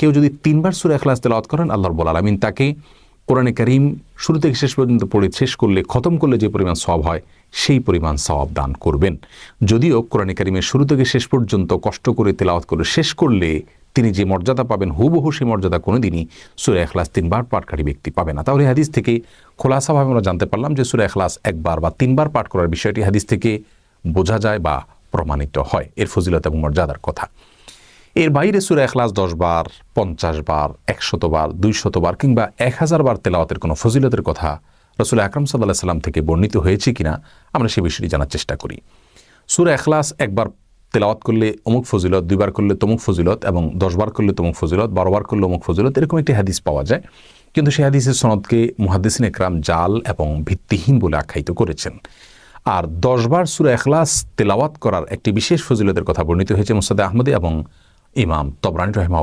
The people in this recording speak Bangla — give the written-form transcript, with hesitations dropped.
কেউ যদি 3 বার সূরা ইখলাস তেলাওয়াত করেন, আল্লাহ রাব্বুল আলামিন তাকে কোরআনে কারীম শুরু থেকে শেষ পর্যন্ত পড়ে শেষ করলে, খতম করলে যে পরিমাণ সওয়াব হয় সেই পরিমাণ সওয়াব দান করবেন। যদিও কোরআনে কারীমের শুরু থেকে শেষ পর্যন্ত কষ্ট করে তেলাওয়াত করে শেষ করলে তিনি যে মর্যাদা পাবেন, হুবহু সেই মর্যাদা কোনোদিনই সূরা ইখলাস 3 বার পাঠকারী ব্যক্তি পাবে না। তাহলে হাদিস থেকে খোলাসাভাবে আমরা জানতে পারলাম যে সূরা ইখলাস 1 বার বা 3 বার পাঠ করার বিষয়টি হাদিস থেকে বোঝা যায় বা প্রমাণিত হয়, এর ফজিলত এবং মর্যাদার কথা। এর বাইরে সূরা ইখলাস 10 বার, 50 বার, 100 বার, 200 বার কিংবা 1000 বার তেলাওয়াতের কোনো ফজিলতের কথা রাসূল আকরাম সাল্লাল্লাহু আলাইহি ওয়াসাল্লাম থেকে বর্ণিত হয়েছে কিনা আমরা সে বিষয়টি জানার চেষ্টা করি। সূরা ইখলাস 1 বার তেলাওয়াত করলে অমুক ফজিলত, 2 বার করলে তমুক ফজিলত এবং 10 বার করলে তমুক ফজিলত, 12 বার করলে অমুক ফজিলত, এরকম একটি হাদিস পাওয়া যায়। কিন্তু সেই হাদিসের সনদকে মুহাদ্দিসিন ইকরাম জাল এবং ভিত্তিহীন বলে আখ্যায়িত করেছেন। আর 10 বার সূরা ইখলাস তেলাওয়াত করার একটি বিশেষ ফজিলতের কথা বর্ণিত হয়েছে মুসনাদে আহমদে এবং ইমাম তবরানী রাহিমাহুল্লাহ